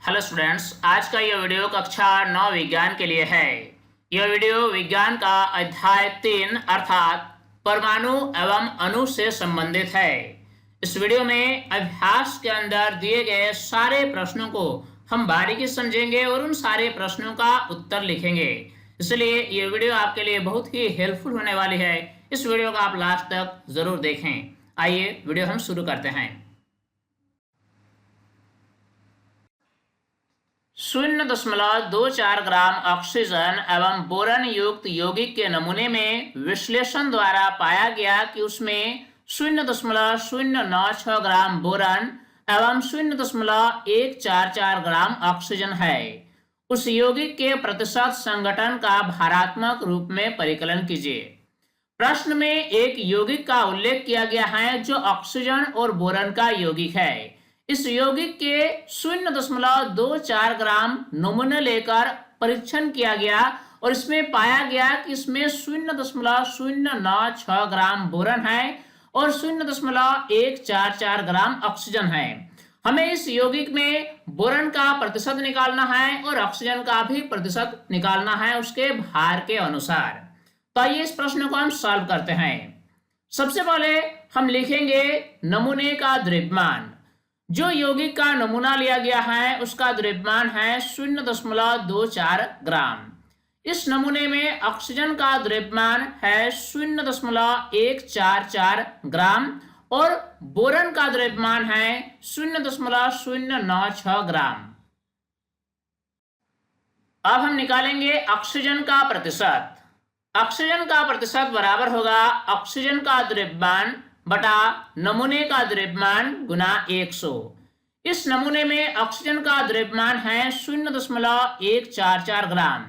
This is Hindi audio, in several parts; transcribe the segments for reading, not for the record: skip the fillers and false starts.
हेलो स्टूडेंट्स, आज का यह वीडियो कक्षा 9 विज्ञान के लिए है। यह वीडियो विज्ञान का अध्याय 3 अर्थात परमाणु एवं अणु से संबंधित है। इस वीडियो में अभ्यास के अंदर दिए गए सारे प्रश्नों को हम बारीकी से समझेंगे और उन सारे प्रश्नों का उत्तर लिखेंगे। इसलिए यह वीडियो आपके लिए बहुत ही हेल्पफुल होने वाली है। इस वीडियो को आप लास्ट तक जरूर देखें। आइए वीडियो हम शुरू करते हैं। 0.24 ग्राम ऑक्सीजन एवं बोरन युक्त यौगिक के नमूने में विश्लेषण द्वारा पाया गया कि उसमें 0.096 ग्राम बोरन एवं 0.144 ग्राम ऑक्सीजन है। उस यौगिक के प्रतिशत संघटन का भारात्मक रूप में परिकलन कीजिए। प्रश्न में एक यौगिक का उल्लेख किया गया है जो ऑक्सीजन और बोरन का यौगिक है। इस यौगिक के 0.24 ग्राम नमूने लेकर परीक्षण किया गया और इसमें पाया गया कि इसमें 0.096 ग्राम बोरन है और 0.144 ग्राम ऑक्सीजन है। हमें इस यौगिक में बोरन का प्रतिशत निकालना है और ऑक्सीजन का भी प्रतिशत निकालना है उसके भार के अनुसार। तो आइए इस प्रश्न को हम सॉल्व करते हैं। सबसे पहले हम लिखेंगे नमूने का द्रव्यमान। जो यौगिक का नमूना लिया गया है उसका द्रव्यमान है 0.24 ग्राम। इस नमूने में ऑक्सीजन का द्रव्यमान है 0.144 ग्राम और बोरन का द्रव्यमान है 0.096 ग्राम। अब हम निकालेंगे ऑक्सीजन का प्रतिशत। ऑक्सीजन का प्रतिशत बराबर होगा ऑक्सीजन का द्रव्यमान बटा नमूने का द्रव्यमान गुना 100। इस नमूने में ऑक्सीजन का द्रव्यमान है 0.144 ग्राम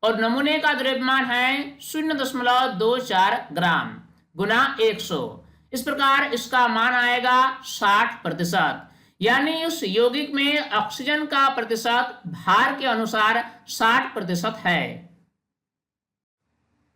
और नमूने का द्रव्यमान है 0.24 ग्राम गुना 100। इस प्रकार इसका मान आएगा 60%, यानी उस यौगिक में ऑक्सीजन का प्रतिशत भार के अनुसार 60% है।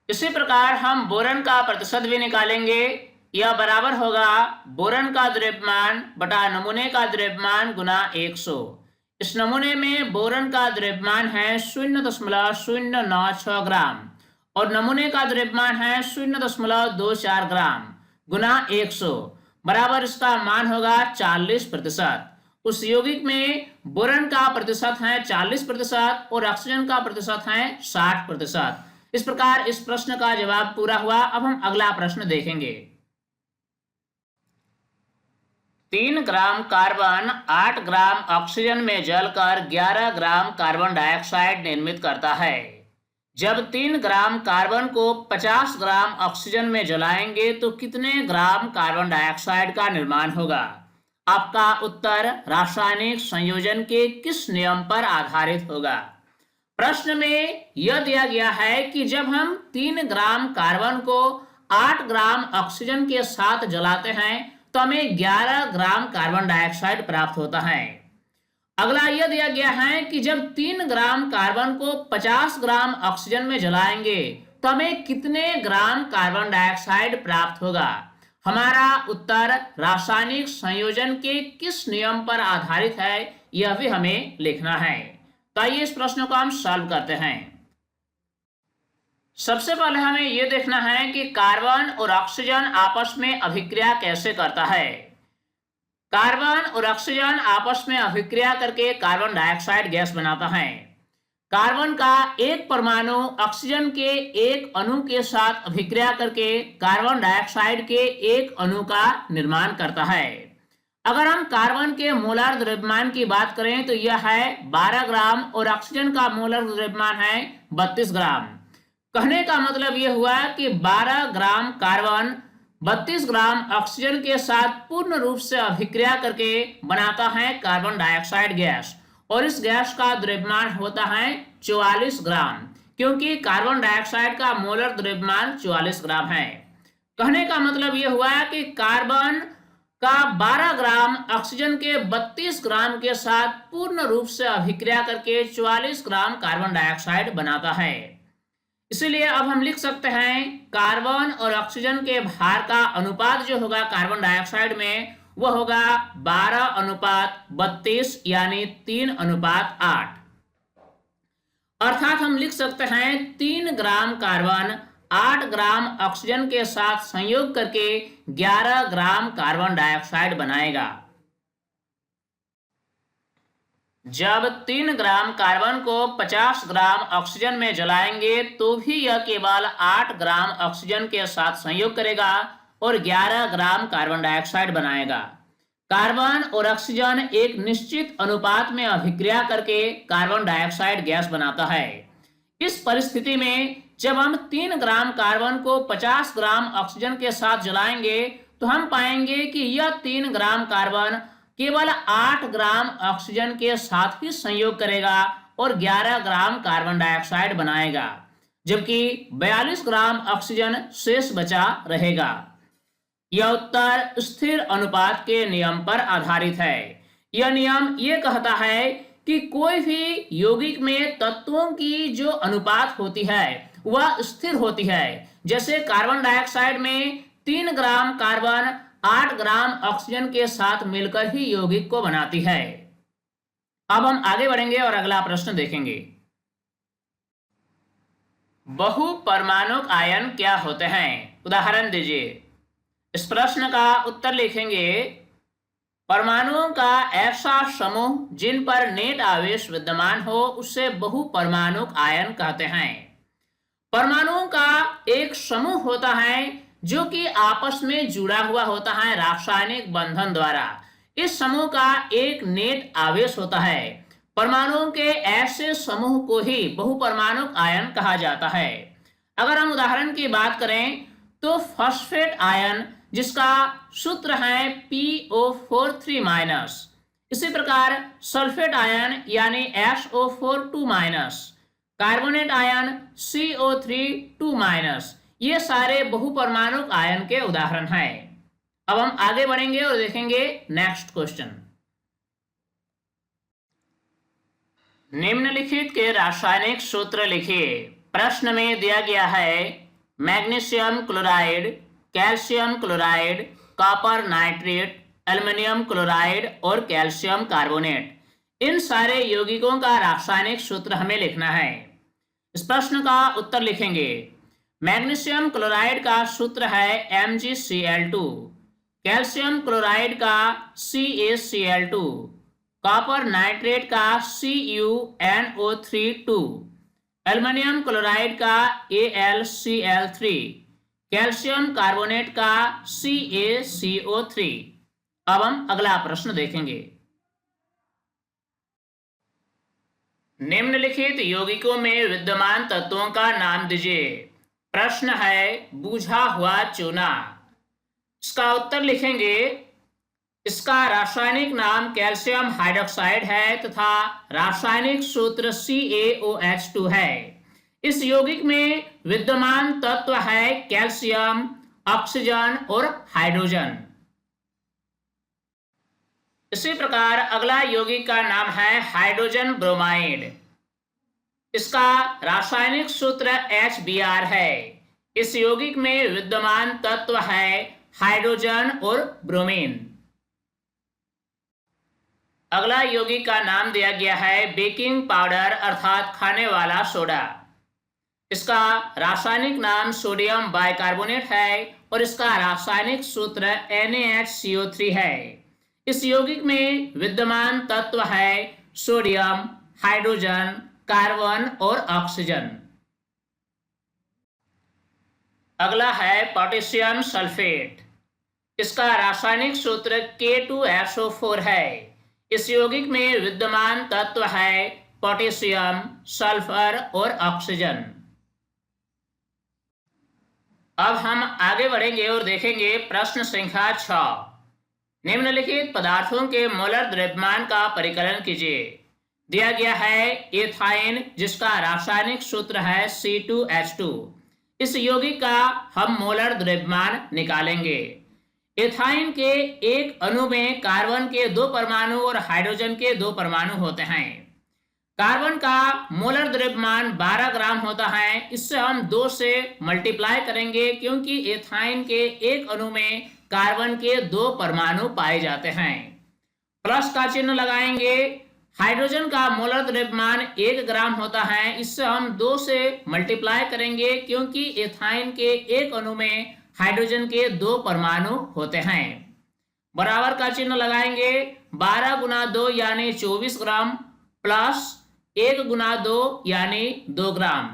इसी प्रकार हम बोरन का प्रतिशत भी निकालेंगे। यह बराबर होगा बोरन का द्रव्यमान बटा नमूने का द्रव्यमान गुना 100। इस नमूने में बोरन का द्रव्यमान है 0.096 ग्राम और नमूने का द्रव्यमान है 0.24 ग्राम गुना 100 बराबर इसका मान होगा 40%। उस यौगिक में बोरन का प्रतिशत है 40% और ऑक्सीजन का प्रतिशत है 60%। इस प्रकार इस प्रश्न का जवाब पूरा हुआ। अब हम अगला प्रश्न देखेंगे। 3 ग्राम कार्बन 8 ग्राम ऑक्सीजन में जलकर 11 ग्राम कार्बन डाइऑक्साइड निर्मित करता है। जब 3 ग्राम कार्बन को 50 ग्राम ऑक्सीजन में जलाएंगे तो कितने ग्राम कार्बन डाइऑक्साइड का निर्माण होगा? आपका उत्तर रासायनिक संयोजन के किस नियम पर आधारित होगा? प्रश्न में यह दिया गया है कि जब हम 3 ग्राम कार्बन को 8 ग्राम ऑक्सीजन के साथ जलाते हैं तो हमें 11 ग्राम कार्बन डाइऑक्साइड प्राप्त होता है। अगला यह दिया गया है कि जब 3 ग्राम कार्बन को 50 ग्राम ऑक्सीजन में जलाएंगे तो हमें कितने ग्राम कार्बन डाइऑक्साइड प्राप्त होगा? हमारा उत्तर रासायनिक संयोजन के किस नियम पर आधारित है यह भी हमें लिखना है। तो आइए इस प्रश्न को हम सॉल्व करते हैं। सबसे पहले हमें यह देखना है कि कार्बन और ऑक्सीजन आपस में अभिक्रिया कैसे करता है। कार्बन और ऑक्सीजन आपस में अभिक्रिया करके कार्बन डाइऑक्साइड गैस बनाता है। कार्बन का एक परमाणु ऑक्सीजन के एक अणु के साथ अभिक्रिया करके कार्बन डाइऑक्साइड के एक अणु का निर्माण करता है। अगर हम कार्बन के मोलर द्रव्यमान की बात करें तो यह है 12 ग्राम और ऑक्सीजन का मोलर द्रव्यमान है 32 ग्राम। कहने का मतलब यह हुआ कि 12 ग्राम कार्बन 32 ग्राम ऑक्सीजन के साथ पूर्ण रूप से अभिक्रिया करके बनाता है कार्बन डाइऑक्साइड गैस और इस गैस का द्रव्यमान होता है 44 ग्राम, क्योंकि कार्बन डाइऑक्साइड का मोलर द्रव्यमान 44 ग्राम है। कहने का मतलब यह हुआ कि कार्बन का 12 ग्राम ऑक्सीजन के 32 ग्राम के साथ पूर्ण रूप से अभिक्रिया करके 44 ग्राम कार्बन डाइऑक्साइड बनाता है। इसीलिए अब हम लिख सकते हैं कार्बन और ऑक्सीजन के भार का अनुपात जो होगा कार्बन डाइऑक्साइड में वह होगा 12:32 यानी 3:8। अर्थात हम लिख सकते हैं 3 ग्राम कार्बन 8 ग्राम ऑक्सीजन के साथ संयोग करके 11 ग्राम कार्बन डाइऑक्साइड बनाएगा। जब 3 ग्राम कार्बन को 50 ग्राम ऑक्सीजन में जलाएंगे तो भी यह केवल 8 ग्राम ऑक्सीजन के साथ संयोग करेगा और 11 ग्राम कार्बन डाइऑक्साइड बनाएगा। कार्बन और ऑक्सीजन एक निश्चित अनुपात में अभिक्रिया करके कार्बन डाइऑक्साइड गैस बनाता है। इस परिस्थिति में जब हम 3 ग्राम कार्बन को 50 ग्राम ऑक्सीजन के साथ जलाएंगे तो हम पाएंगे कि यह 3 ग्राम कार्बन केवल 8 ग्राम ऑक्सीजन के साथ ही संयोग करेगा और 11 ग्राम कार्बन डाइऑक्साइड बनाएगा, जबकि 42 ग्राम ऑक्सीजन शेष बचा रहेगा। यह उत्तर स्थिर अनुपात के नियम पर आधारित है। यह नियम ये कहता है कि कोई भी यौगिक में तत्वों की जो अनुपात होती है वह स्थिर होती है। जैसे कार्बन डाइऑक्साइड में 3 ग्राम कार्बन 8 ग्राम ऑक्सीजन के साथ मिलकर ही यौगिक को बनाती है। अब हम आगे बढ़ेंगे और अगला प्रश्न देखेंगे। बहुपरमाणुक आयन क्या होते हैं? उदाहरण दीजिए। इस प्रश्न का उत्तर लिखेंगे, परमाणुओं का ऐसा समूह जिन पर नेट आवेश विद्यमान हो उसे बहुपरमाणुक आयन कहते हैं। परमाणुओं का एक समूह होता है जो कि आपस में जुड़ा हुआ होता है रासायनिक बंधन द्वारा। इस समूह का एक नेट आवेश होता है। परमाणुओं के ऐसे समूह को ही बहुपरमाणुक आयन कहा जाता है। अगर हम उदाहरण की बात करें तो फॉस्फेट आयन जिसका सूत्र है PO4 -, इसी प्रकार सल्फेट आयन यानी SO4 कार्बोनेट आयन CO3 ये सारे बहुपरमाणुक आयन के उदाहरण हैं। अब हम आगे बढ़ेंगे और देखेंगे नेक्स्ट क्वेश्चन। निम्नलिखित के रासायनिक सूत्र लिखिए। प्रश्न में दिया गया है magnesium chloride, calcium chloride, copper nitrate, aluminium chloride और कैल्शियम कार्बोनेट। इन सारे यौगिकों का रासायनिक सूत्र हमें लिखना है। इस प्रश्न का उत्तर लिखेंगे। मैग्नीशियम क्लोराइड का सूत्र है MgCl2, कैल्शियम क्लोराइड का CaCl2, कॉपर नाइट्रेट का CuNO3, एल्युमिनियम क्लोराइड का AlCl3, कैल्शियम कार्बोनेट का CaCO3। अब हम अगला प्रश्न देखेंगे। निम्नलिखित यौगिकों में विद्यमान तत्वों का नाम दीजिए। प्रश्न है बूझा हुआ चूना। इसका उत्तर लिखेंगे। इसका रासायनिक नाम कैल्शियम हाइड्रोक्साइड है तथा रासायनिक सूत्र CaOH2 है। इस यौगिक में विद्यमान तत्व है कैल्शियम, ऑक्सीजन और हाइड्रोजन। इसी प्रकार अगला यौगिक का नाम है हाइड्रोजन ब्रोमाइड। इसका रासायनिक सूत्र HBr है। इस यौगिक में विद्यमान तत्व है हाइड्रोजन और ब्रोमीन। अगला यौगिक का नाम दिया गया है बेकिंग पाउडर अर्थात खाने वाला सोडा। इसका रासायनिक नाम सोडियम बाइकार्बोनेट है और इसका रासायनिक सूत्र NaHCO3 है। इस यौगिक में विद्यमान तत्व है सोडियम, हाइड्रोजन, कार्बन और ऑक्सीजन। अगला है पोटेशियम सल्फेट। इसका रासायनिक सूत्र K2SO4 है। इस यौगिक में विद्यमान तत्व है पोटेशियम, सल्फर और ऑक्सीजन। अब हम आगे बढ़ेंगे और देखेंगे प्रश्न संख्या 6। निम्नलिखित पदार्थों के मोलर द्रव्यमान का परिकलन कीजिए। दिया गया है एथाइन जिसका रासायनिक सूत्र है C2H2। इस यौगिक का हम मोलर द्रव्यमान निकालेंगे। एथाइन के एक अणु में कार्बन के 2 परमाणु और हाइड्रोजन के 2 परमाणु होते हैं। कार्बन का मोलर द्रव्यमान 12 ग्राम होता है। इससे हम 2 से मल्टीप्लाई करेंगे क्योंकि एथाइन के एक अणु में कार्बन के 2 परमाणु पाए जाते हैं। प्लस का चिन्ह लगाएंगे। हाइड्रोजन का मोलर द्रव्यमान 1 ग्राम होता है, इससे हम 2 से मल्टीप्लाई करेंगे क्योंकि एथाइन के एक अणु में हाइड्रोजन के 2 परमाणु होते हैं। बराबर का चिन्ह लगाएंगे। 12 गुना 2 यानी 24 ग्राम प्लस 1 गुना 2 यानी 2 ग्राम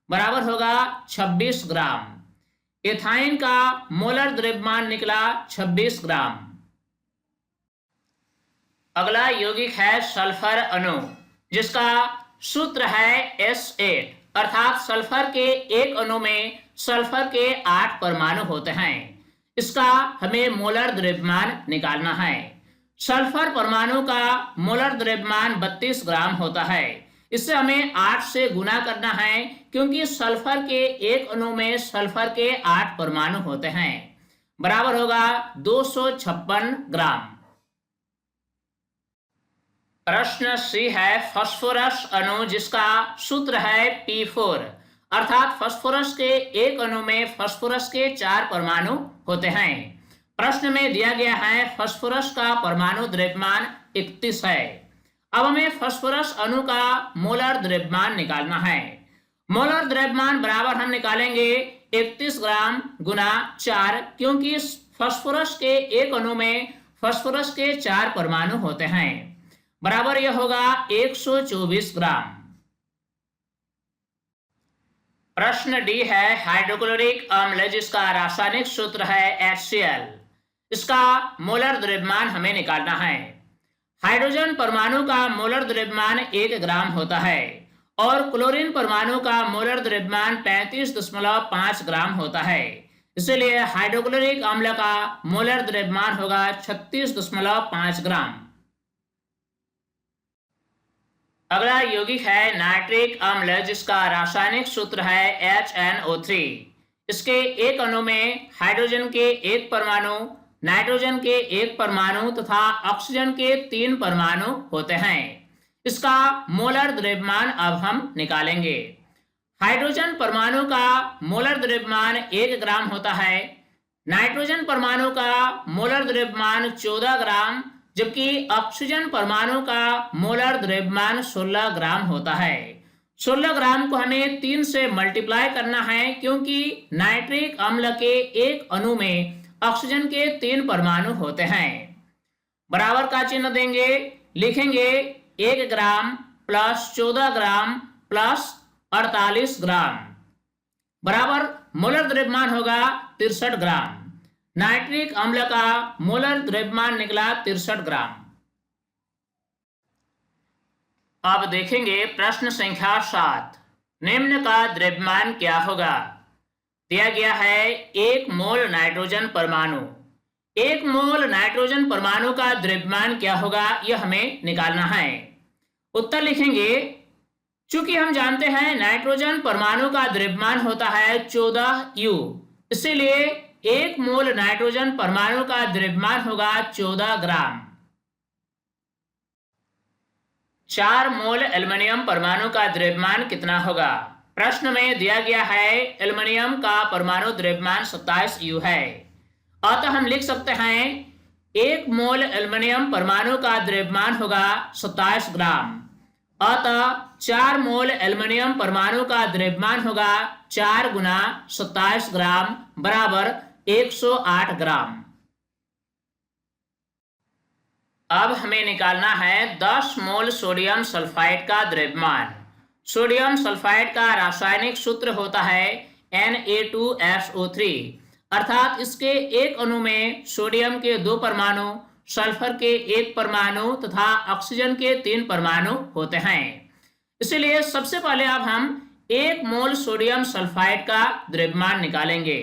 बराबर होगा 26 ग्राम। एथाइन का मोलर द्रव्यमान निकला 26 ग्राम। अगला यौगिक है सल्फर अणु, जिसका सूत्र है S8, अर्थात सल्फर के एक अणु में सल्फर के 8 परमाणु होते हैं। इसका हमें मोलर द्रव्यमान निकालना है। सल्फर परमाणु का मोलर द्रव्यमान 32 ग्राम होता है। इससे हमें 8 से गुना करना है क्योंकि सल्फर के एक अणु में सल्फर के 8 परमाणु होते हैं, बराबर होगा 256 ग्राम। प्रश्न सी है फास्फोरस अणु, जिसका सूत्र है P4, अर्थात फास्फोरस के एक अणु में फास्फोरस के 4 परमाणु होते हैं। प्रश्न में दिया गया है फास्फोरस का परमाणु द्रव्यमान 31 है। अब हमें फास्फोरस अणु का मोलर द्रव्यमान निकालना है। मोलर द्रव्यमान बराबर हम निकालेंगे 31 ग्राम गुना 4, क्योंकि फास्फोरस के एक अणु में फास्फोरस के 4 परमाणु होते हैं, बराबर यह होगा 124 ग्राम। प्रश्न डी है हाइड्रोक्लोरिक अम्ल, जिसका रासायनिक सूत्र है HCl। इसका मोलर द्रव्यमान हमें निकालना है। हाइड्रोजन परमाणु का मोलर द्रव्यमान 1 ग्राम होता है और क्लोरीन परमाणु का मोलर द्रव्यमान 35.5 ग्राम होता है। इसलिए हाइड्रोक्लोरिक अम्ल का मोलर द्रव्यमान होगा 36.5 ग्राम। अगला यौगिक है नाइट्रिक अम्ल, जिसका रासायनिक सूत्र है HNO3। इसके एक अणु में हाइड्रोजन के 1 परमाणु, नाइट्रोजन के 1 परमाणु तथा ऑक्सीजन के 3 परमाणु होते हैं। इसका मोलर द्रव्यमान अब हम निकालेंगे। हाइड्रोजन परमाणु का मोलर द्रव्यमान 1 ग्राम होता है। नाइट्रोजन परमाणु का मोलर द्रव्यमान 14 ग्राम, जबकि ऑक्सीजन परमाणु का मोलर द्रव्यमान 16 ग्राम होता है। 16 ग्राम को हमें 3 से मल्टीप्लाई करना है क्योंकि नाइट्रिक अम्ल के एक अणु में ऑक्सीजन के 3 परमाणु होते हैं। बराबर का चिन्ह देंगे, लिखेंगे 1 ग्राम प्लस 14 ग्राम प्लस 48 ग्राम बराबर मोलर द्रव्यमान होगा 63 ग्राम। नाइट्रिक अम्ल का मोलर द्रव्यमान निकला 63 ग्राम। अब देखेंगे प्रश्न संख्या 7। निम्न का द्रव्यमान क्या होगा? दिया गया है 1 मोल नाइट्रोजन परमाणु। 1 मोल नाइट्रोजन परमाणु का द्रव्यमान क्या होगा, यह हमें निकालना है। उत्तर लिखेंगे। चूंकि हम जानते हैं नाइट्रोजन परमाणु का द्रव्यमान होता है 14U, इसीलिए 1 मोल नाइट्रोजन परमाणु का द्रव्यमान होगा 14 ग्राम। 4 मोल एल्युमिनियम परमाणु का द्रव्यमान कितना होगा? प्रश्न में दिया गया है एल्युमिनियम का परमाणु द्रव्यमान 27U है, अतः हम लिख सकते हैं 1 मोल एल्युमिनियम परमाणु का द्रव्यमान होगा 27 ग्राम। अतः 4 मोल एल्युमिनियम परमाणु का द्रव्यमान होगा 4 गुना 27 ग्राम बराबर 108 ग्राम। अब हमें निकालना है 10 मोल सोडियम सल्फाइड का द्रव्यमान। सोडियम सल्फाइड का रासायनिक सूत्र होता है Na2SO3, अर्थात इसके एक अणु में सोडियम के 2 परमाणु, सल्फर के 1 परमाणु तथा ऑक्सीजन के 3 परमाणु होते हैं। इसलिए सबसे पहले अब हम 1 मोल सोडियम सल्फाइड का द्रव्यमान निकालेंगे।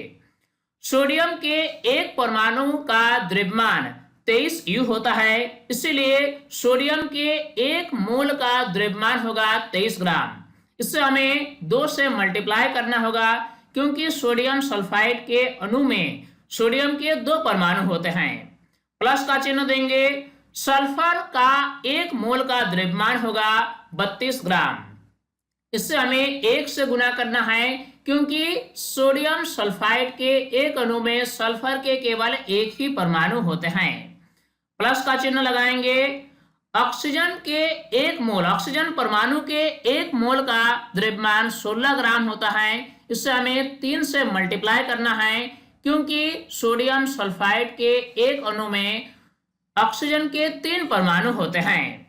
सोडियम के 1 परमाणु का द्रव्यमान 23U होता है, इसलिए सोडियम के 1 मोल का द्रव्यमान होगा 23 ग्राम। इससे हमें 2 से मल्टीप्लाई करना होगा क्योंकि सोडियम सल्फाइड के अणु में सोडियम के 2 परमाणु होते हैं। प्लस का चिन्ह देंगे। सल्फर का 1 मोल का द्रव्यमान होगा 32 ग्राम। इससे हमें 1 से गुना करना है क्योंकि सोडियम सल्फाइड के एक अणु में सल्फर के केवल एक ही परमाणु होते हैं। प्लस का चिन्ह लगाएंगे। ऑक्सीजन परमाणु के एक मोल का द्रव्यमान 16 ग्राम होता है। इससे हमें 3 से मल्टीप्लाई करना है, क्योंकि सोडियम सल्फाइड के एक अणु में ऑक्सीजन के 3 परमाणु होते हैं।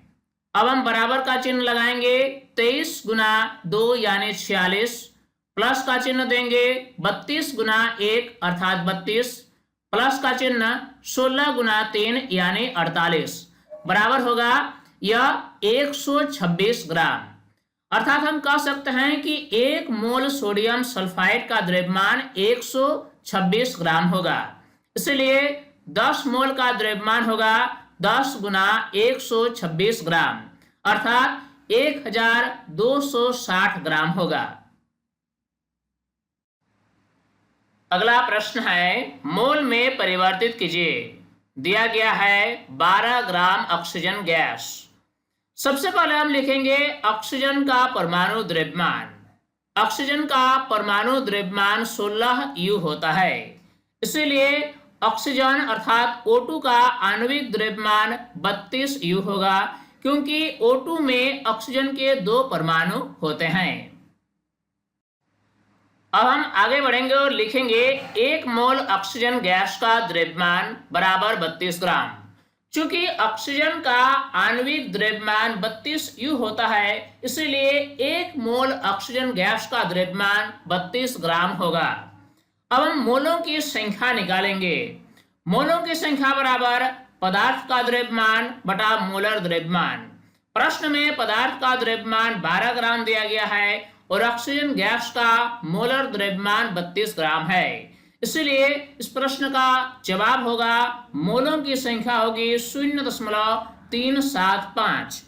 अब हम बराबर का चिन्ह लगाएंगे। 23 गुना 2 यानी 46, प्लस का चिन्ह देंगे। 32 गुना 1 अर्थात 32, प्लस का चिन्ह 16 गुना 3 यानी 48, बराबर होगा यह 126 ग्राम। अर्थात हम कह सकते हैं कि 1 मोल सोडियम सल्फाइड का द्रव्यमान 126 ग्राम होगा। इसलिए 10 मोल का द्रव्यमान होगा 10 गुना 126 ग्राम, अर्थात 1260 ग्राम होगा। अगला प्रश्न है, मोल में परिवर्तित कीजिए। दिया गया है 12 ग्राम ऑक्सीजन गैस। सबसे पहले हम लिखेंगे ऑक्सीजन का परमाणु द्रव्यमान। ऑक्सीजन का परमाणु द्रव्यमान 16 U होता है। इसीलिए ऑक्सीजन अर्थात O2 का आणविक द्रव्यमान 32 U होगा, क्योंकि O2 में ऑक्सीजन के 2 परमाणु होते हैं। अब हम आगे बढ़ेंगे और लिखेंगे 1 मोल ऑक्सीजन गैस का द्रव्यमान बराबर 32 ग्राम। चूंकि ऑक्सीजन का आणविक द्रव्यमान 32 U होता है, इसलिए 1 मोल ऑक्सीजन गैस का द्रव्यमान 32 ग्राम होगा। अब हम मोलों की संख्या निकालेंगे। मोलों की संख्या बराबर पदार्थ का द्रव्यमान बटा मोलर द्रव्यमान। प्रश्न में पदार्थ का द्रव्यमान 12 ग्राम दिया गया है और ऑक्सीजन गैस का मोलर द्रव्यमान 32 ग्राम है। इसलिए इस प्रश्न का जवाब होगा, मोलों की संख्या होगी 0.375।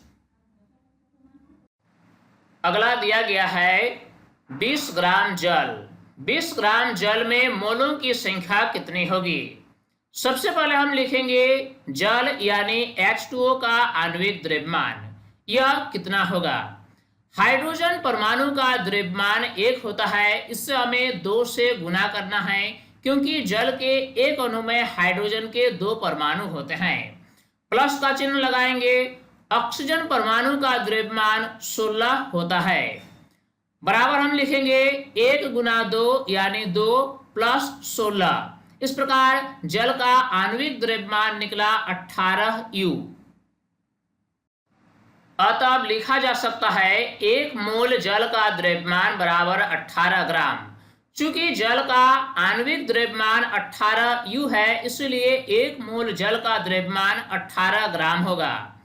अगला दिया गया है 20 ग्राम जल। 20 ग्राम जल में मोलों की संख्या कितनी होगी? सबसे पहले हम लिखेंगे जल यानी H2O का आणविक द्रव्यमान, यह कितना होगा? हाइड्रोजन परमाणु का द्रव्यमान 1 होता है। इससे हमें 2 से गुना करना है, क्योंकि जल के एक अणु में हाइड्रोजन के 2 परमाणु होते हैं। प्लस का चिन्ह लगाएंगे। ऑक्सीजन परमाणु का द्रव्यमान 16 होता है, बराबर हम लिखेंगे 1 गुना 2 यानी 2 प्लस 16। इस प्रकार जल का आणविक द्रव्यमान निकला 18 U। अतः लिखा जा सकता है 1 मोल जल का द्रव्यमान बराबर 18 ग्राम। चूंकि जल का आणविक द्रव्यमान 18 U है, इसलिए 1 मोल जल का द्रव्यमान 18 ग्राम होगा।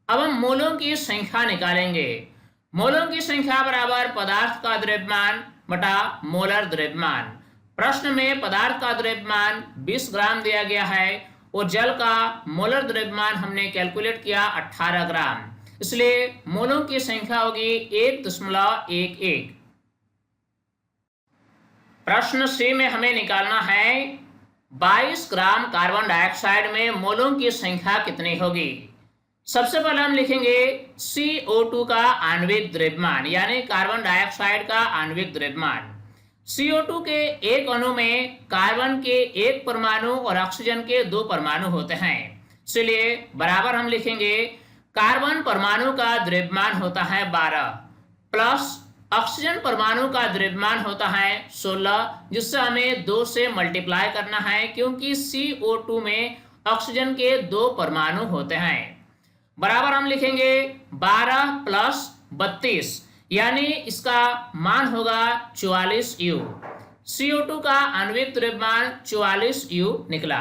अब हम मोलों की संख्या निकालेंगे। मोलों की संख्या बराबर पदार्थ का द्रव्यमान बटा मोलर द्रव्यमान। प्रश्न में पदार्थ का द्रव्यमान 20 ग्राम दिया गया है और जल का मोलर द्रव्यमान हमने कैलकुलेट किया 18 ग्राम, इसलिए मोलों की संख्या होगी 1.11। प्रश्न C में हमें निकालना है 22 ग्राम कार्बन डाइऑक्साइड में मोलों की संख्या कितनी होगी? सबसे पहले हम लिखेंगे CO2 का आणविक द्रव्यमान यानी कार्बन डाइऑक्साइड का आणविक द्रव्यमान। CO2 के एक अणु में कार्बन के 1 परमाणु और ऑक्सीजन के 2 परमाणु होते हैं, इसलिए बराबर हम लिखेंगे कार्बन परमाणु का द्रव्यमान होता है 12 प्लस ऑक्सीजन परमाणु का द्रव्यमान होता है 16, जिससे हमें 2 से मल्टीप्लाई करना है, क्योंकि CO2 में ऑक्सीजन के 2 परमाणु होते हैं। बराबर हम लिखेंगे 12 प्लस 32 यानी इसका मान होगा 44 U। CO2 का आणविक द्रव्यमान 44 U निकला।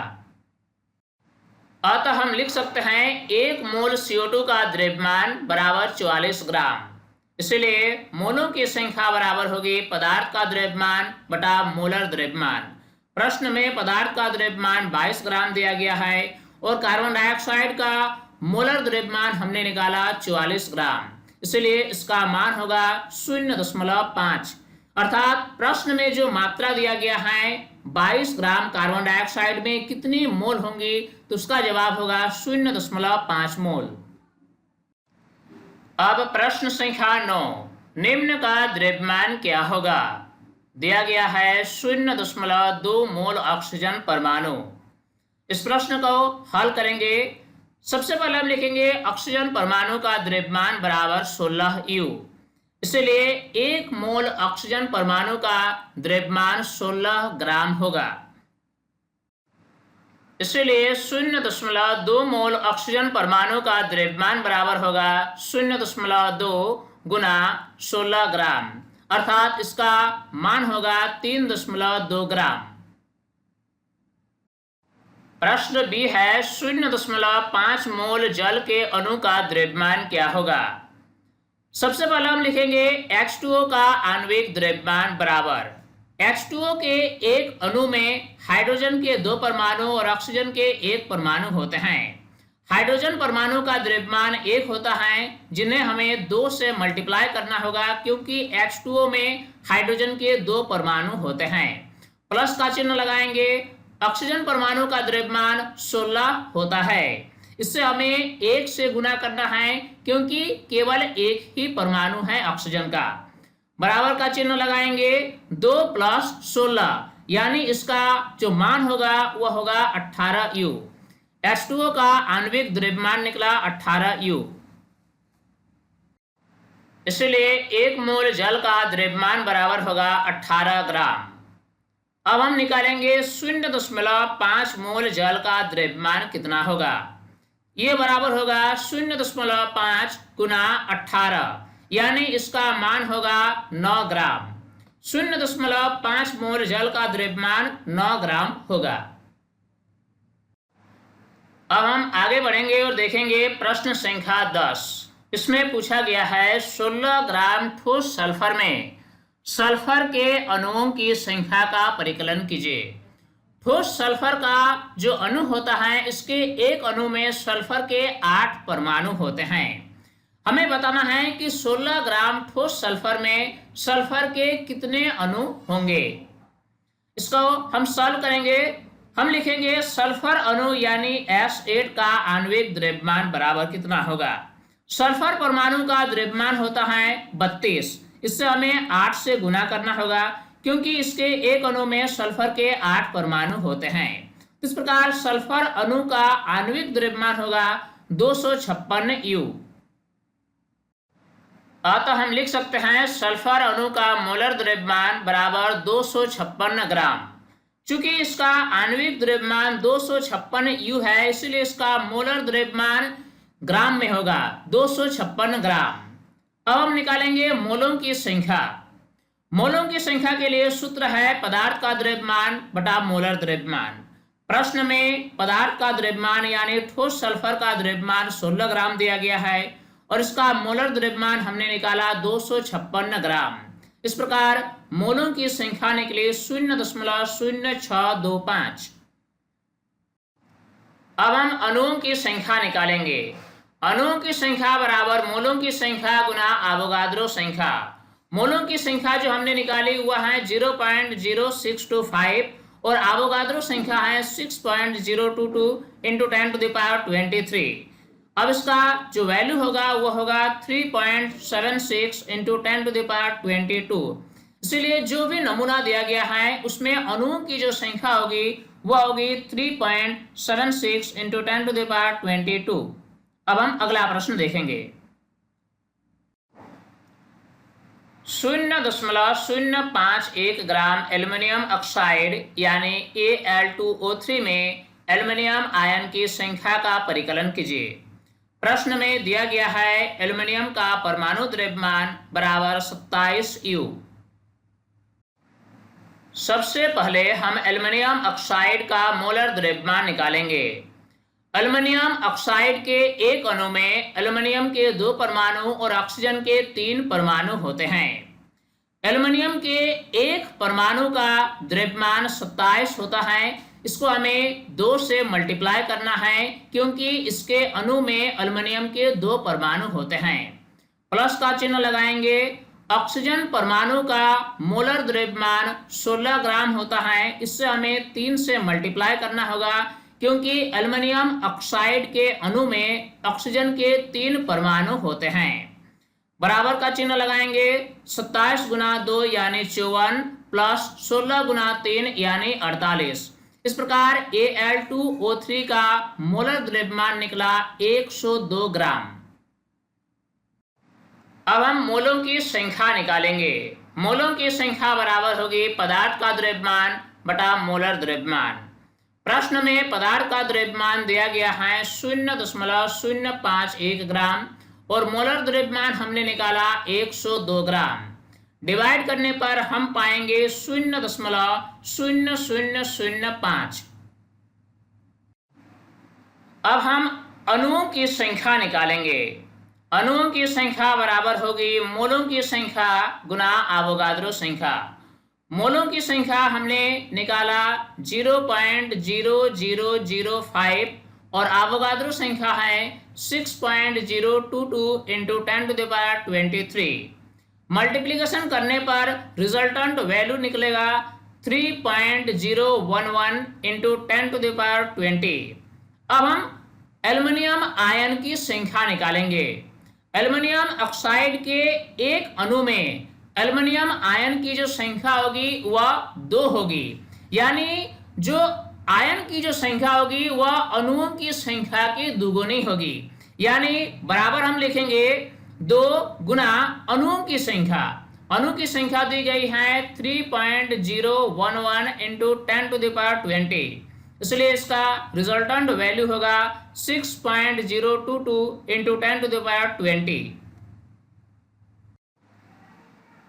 अतः हम लिख सकते हैं 1 मोल CO2 का द्रव्यमान बराबर 44 ग्राम। इसलिए मोलों की संख्या बराबर होगी पदार्थ का द्रव्यमान बटा मोलर द्रव्यमान। प्रश्न में पदार्थ का द्रव्यमान 22 ग्राम दिया गया है और कार्बन डाइऑक्साइड का मोलर द्रव्यमान हमने निकाला 44 ग्राम, इसलिए इसका मान होगा 0.5। अर्थात प्रश्न में जो मात्रा दिया गया है 22 ग्राम कार्बन डाइऑक्साइड में कितनी मोल होंगी, तो उसका जवाब होगा 0.5 मोल। अब प्रश्न संख्या 9, निम्न का द्रव्यमान क्या होगा? दिया गया है 0.2 मोल ऑक्सीजन परमाणु। इस प्रश्न को हल करेंगे। सबसे पहले हम लिखेंगे ऑक्सीजन परमाणु का द्रव्यमान बराबर 16 U। इसलिए 1 मोल ऑक्सीजन परमाणु का द्रव्यमान 16 ग्राम होगा। इसलिए 0.2 मोल ऑक्सीजन परमाणु का द्रव्यमान बराबर होगा 0.2 गुना 16 ग्राम, अर्थात इसका मान होगा 3.2 ग्राम। प्रश्न बी है 0.5 मोल जल के अणु का द्रव्यमान क्या होगा। सबसे पहले हम लिखेंगे H2O का आणविक द्रव्यमान बराबर H2O के एक अणु में हाइड्रोजन के 2 परमाणु और ऑक्सीजन के 1 परमाणु होते हैं। हाइड्रोजन परमाणु का द्रव्यमान 1 होता है, जिन्हें हमें 2 से मल्टीप्लाई करना होगा क्योंकि H2O में हाइड्रोजन के 2 परमाणु होते हैं। प्लस का चिन्ह लगाएंगे। ऑक्सीजन परमाणु का द्रव्यमान 16 होता है, इससे हमें 1 से गुना करना है क्योंकि केवल 1 ही परमाणु है ऑक्सीजन का। बराबर का चिन्ह लगाएंगे। 2 + 16 यानी इसका जो मान होगा वह होगा 18 U। H2O का आणविक द्रव्यमान निकला 18 U। इसलिए 1 मोल जल का द्रव्यमान बराबर होगा 18 ग्राम। अब हम निकालेंगे 0.5 मोल जल का द्रव्यमान कितना होगा। ये बराबर होगा 0.5 गुना 18 यानी इसका मान होगा 9 ग्राम। 0.5 मोल जल का द्रव्यमान 9 ग्राम होगा। अब हम आगे बढ़ेंगे और देखेंगे प्रश्न संख्या 10। इसमें पूछा गया है 16 ग्राम ठोस सल्फर में सल्फर के अणुओं की संख्या का परिकलन कीजिए। ठोस सल्फर का जो अणु होता है, इसके एक अणु में सल्फर के 8 परमाणु होते हैं। हमें बताना है कि 16 ग्राम ठोस सल्फर में सल्फर के कितने अणु होंगे। इसको हम सॉल्व करेंगे। हम लिखेंगे सल्फर अणु यानी S8 का आणविक द्रव्यमान बराबर कितना होगा। सल्फर परमाणु का द्रव्यमान होता है 32, इससे हमें 8 से गुना करना होगा क्योंकि इसके एक अणु में सल्फर के 8 परमाणु होते हैं। इस प्रकार सल्फर अणु का आणविक द्रव्यमान होगा 256 U। अतः हम लिख सकते हैं सल्फर अणु का मोलर द्रव्यमान बराबर 256 ग्राम। चूंकि इसका आणविक द्रव्यमान 256 U है, इसलिए इसका मोलर द्रव्यमान ग्राम में होगा 256 ग्राम। अब हम निकालेंगे मोलों की संख्या। मोलों की संख्या के लिए सूत्र है पदार्थ का द्रव्यमान बटा मोलर द्रव्यमान। प्रश्न में पदार्थ का द्रव्यमान यानी ठोस सल्फर का द्रव्यमान 16 ग्राम दिया गया है और इसका मोलर द्रव्यमान हमने निकाला 256 ग्राम। इस प्रकार मोलों की संख्या निकली 0.0625। अब हम अणुओं की संख्या निकालेंगे। अणुओं की संख्या बराबर मोलों की संख्या गुना एवोगाद्रो संख्या। मोलों की संख्या जो हमने निकाली वह है 0.0625 और एवोगाद्रो संख्या है 6.022 इंटू 10⁻23। अब इसका जो वैल्यू होगा वह होगा 3.76 इंटू 10⁻22। इसीलिए जो भी नमूना दिया गया है उसमें अणुओं की जो संख्या होगी वह होगी 3.76 इंटू 10⁻22। अब हम अगला प्रश्न देखेंगे। 0.051 ग्राम एल्युमिनियम ऑक्साइड यानी Al2O3 में एल्युमिनियम आयन की संख्या का परिकलन कीजिए। प्रश्न में दिया गया है एल्युमिनियम का परमाणु द्रव्यमान बराबर 27 U। सबसे पहले हम एल्युमिनियम ऑक्साइड का मोलर द्रव्यमान निकालेंगे। एल्युमिनियम ऑक्साइड के एक अणु में एल्युमिनियम के 2 परमाणु और ऑक्सीजन के 3 परमाणु होते हैं। एल्युमिनियम के एक परमाणु का द्रव्यमान 27 होता है। इसको हमें 2 से मल्टीप्लाई करना है क्योंकि इसके अणु में एल्युमिनियम के 2 परमाणु होते हैं। प्लस का चिन्ह लगाएंगे। ऑक्सीजन परमाणु का मोलर द्रव्यमान 16 ग्राम होता है, इससे हमें 3 से मल्टीप्लाई करना होगा क्योंकि एल्युमिनियम ऑक्साइड के अणु में ऑक्सीजन के 3 परमाणु होते हैं। बराबर का चिन्ह लगाएंगे। 27 गुना 2 यानी 54 प्लस 16 गुना 3 यानी 48। इस प्रकार Al2O3 का मोलर द्रव्यमान निकला 102 ग्राम। अब हम मोलों की संख्या निकालेंगे। मोलों की संख्या बराबर होगी पदार्थ का द्रव्यमान बटा मोलर द्रव्यमान। प्रश्न में पदार्थ का द्रव्यमान दिया गया है 0.051 ग्राम और मोलर द्रव्यमान हमने निकाला 102 ग्राम। डिवाइड करने पर हम पाएंगे 0.0005। अब हम अणुओं की संख्या निकालेंगे। अणुओं की संख्या बराबर होगी मोलों की संख्या गुना एवोगाद्रो संख्या। मोलों की संख्या हमने निकाला 0.0005 और एवोगाद्रो संख्या है 6.022 इंटू 10⁻23। मल्टीप्लिकेशन करने पर रिजल्टेंट वैल्यू निकलेगा 3.011 इंटू 10⁻20। अब हम एल्युमिनियम आयन की संख्या निकालेंगे। एल्युमिनियम ऑक्साइड के एक अणु में एल्युमिनियम आयन की जो संख्या होगी वह 2 होगी, यानी जो आयन की जो संख्या होगी वह अणुओं की संख्या की दुगुनी होगी। यानी बराबर हम लिखेंगे 2 गुना अणुओं की संख्या। अणु की संख्या दी गई है 3.011 इंटू 10⁻20, इसलिए इसका रिजल्टेंट वैल्यू होगा 6.022 इंटू 10⁻20।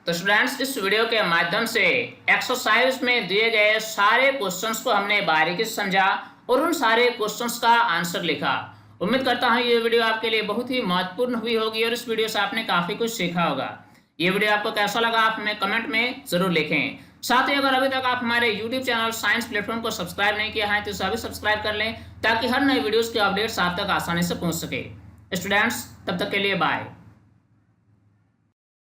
तो स्टूडेंट्स, इस वीडियो के माध्यम से एक्सरसाइज में दिए गए सारे क्वेश्चंस को हमने बारीकी से समझा और उन सारे क्वेश्चंस का आंसर लिखा। उम्मीद करता हूं ये वीडियो आपके लिए बहुत ही महत्वपूर्ण हुई होगी और इस वीडियो से आपने काफी कुछ सीखा होगा। ये वीडियो आपको कैसा लगा आप हमें कमेंट में जरूर लिखें। साथ ही अगर अभी तक आप हमारे YouTube चैनल साइंस प्लेटफॉर्म को सब्सक्राइब नहीं किया है तो इसे अभी सब्सक्राइब कर लें ताकि हर नई वीडियोस के अपडेट्स आप तक आसानी से पहुंच सके। स्टूडेंट्स, तब तक के लिए बाय।